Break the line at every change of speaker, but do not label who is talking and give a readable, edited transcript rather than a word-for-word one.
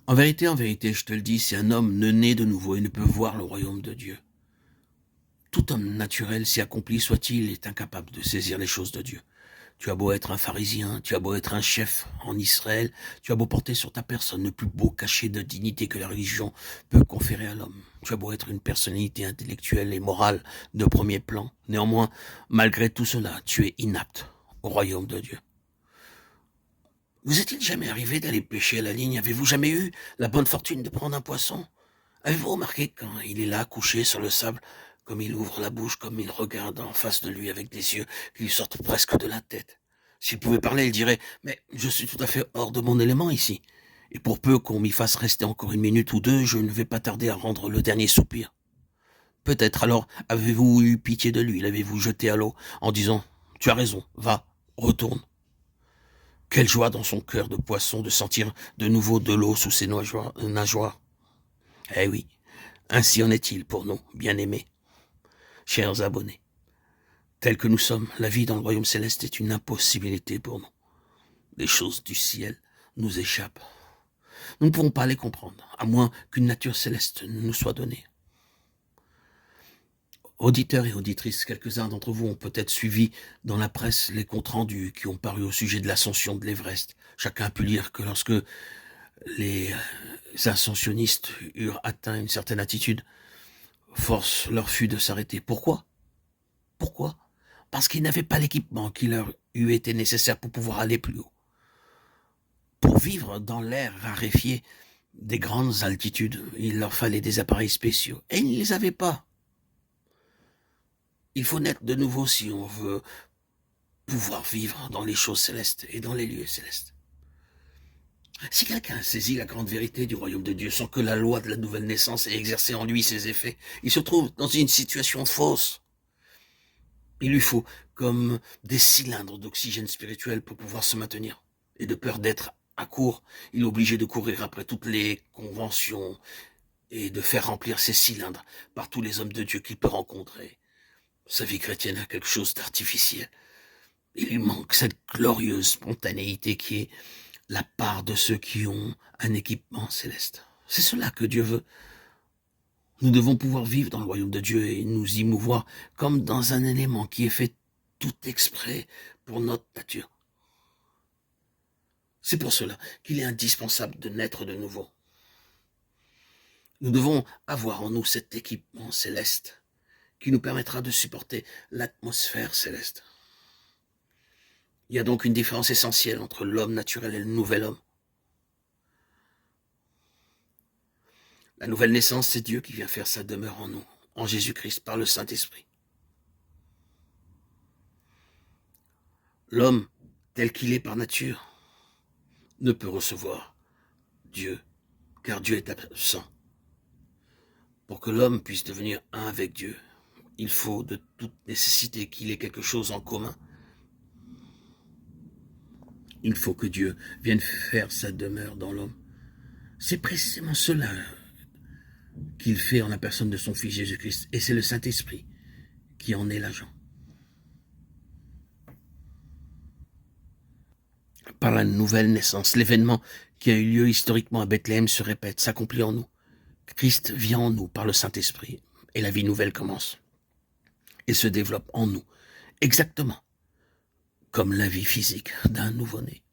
En vérité, je te le dis, si un homme ne naît de nouveau, il ne peut voir le royaume de Dieu. Tout homme naturel, si accompli soit-il, est incapable de saisir les choses de Dieu. Tu as beau être un pharisien, tu as beau être un chef en Israël, tu as beau porter sur ta personne le plus beau cachet de dignité que la religion peut conférer à l'homme. Tu as beau être une personnalité intellectuelle et morale de premier plan. Néanmoins, malgré tout cela, tu es inapte au royaume de Dieu. Vous est-il jamais arrivé d'aller pêcher à la ligne? Avez-vous jamais eu la bonne fortune de prendre un poisson? Avez-vous remarqué quand il est là, couché sur le sable, comme il ouvre la bouche, comme il regarde en face de lui avec des yeux qui lui sortent presque de la tête? S'il pouvait parler, il dirait « Mais je suis tout à fait hors de mon élément ici. Et pour peu qu'on m'y fasse rester encore une minute ou deux, je ne vais pas tarder à rendre le dernier soupir. » Peut-être alors avez-vous eu pitié de lui, l'avez-vous jeté à l'eau en disant « Tu as raison, va, retourne. » Quelle joie dans son cœur de poisson de sentir de nouveau de l'eau sous ses nageoires. Eh oui, ainsi en est-il pour nous, bien-aimés, chers abonnés. Tels que nous sommes, la vie dans le royaume céleste est une impossibilité pour nous. Les choses du ciel nous échappent. Nous ne pouvons pas les comprendre, à moins qu'une nature céleste nous soit donnée. Auditeurs et auditrices, quelques-uns d'entre vous ont peut-être suivi dans la presse les comptes rendus qui ont paru au sujet de l'ascension de l'Everest. Chacun a pu lire que lorsque les ascensionnistes eurent atteint une certaine altitude, force leur fut de s'arrêter. Pourquoi? Parce qu'ils n'avaient pas l'équipement qui leur eût été nécessaire pour pouvoir aller plus haut. Pour vivre dans l'air raréfié des grandes altitudes, il leur fallait des appareils spéciaux. Et ils ne les avaient pas. Il faut naître de nouveau si on veut pouvoir vivre dans les choses célestes et dans les lieux célestes. Si quelqu'un saisit la grande vérité du royaume de Dieu sans que la loi de la nouvelle naissance ait exercé en lui ses effets, il se trouve dans une situation fausse. Il lui faut comme des cylindres d'oxygène spirituel pour pouvoir se maintenir. Et de peur d'être à court, il est obligé de courir après toutes les conventions et de faire remplir ses cylindres par tous les hommes de Dieu qu'il peut rencontrer. Sa vie chrétienne a quelque chose d'artificiel. Il lui manque cette glorieuse spontanéité qui est la part de ceux qui ont un équipement céleste. C'est cela que Dieu veut. Nous devons pouvoir vivre dans le royaume de Dieu et nous y mouvoir comme dans un élément qui est fait tout exprès pour notre nature. C'est pour cela qu'il est indispensable de naître de nouveau. Nous devons avoir en nous cet équipement céleste qui nous permettra de supporter l'atmosphère céleste. Il y a donc une différence essentielle entre l'homme naturel et le nouvel homme. La nouvelle naissance, c'est Dieu qui vient faire sa demeure en nous, en Jésus-Christ, par le Saint-Esprit. L'homme, tel qu'il est par nature, ne peut recevoir Dieu, car Dieu est absent. Pour que l'homme puisse devenir un avec Dieu, il faut de toute nécessité qu'il ait quelque chose en commun. Il faut que Dieu vienne faire sa demeure dans l'homme. C'est précisément cela qu'il fait en la personne de son Fils Jésus-Christ. Et c'est le Saint-Esprit qui en est l'agent. Par la nouvelle naissance, l'événement qui a eu lieu historiquement à Bethléem se répète, s'accomplit en nous. Christ vient en nous par le Saint-Esprit et la vie nouvelle commence et se développe en nous, exactement comme la vie physique d'un nouveau-né.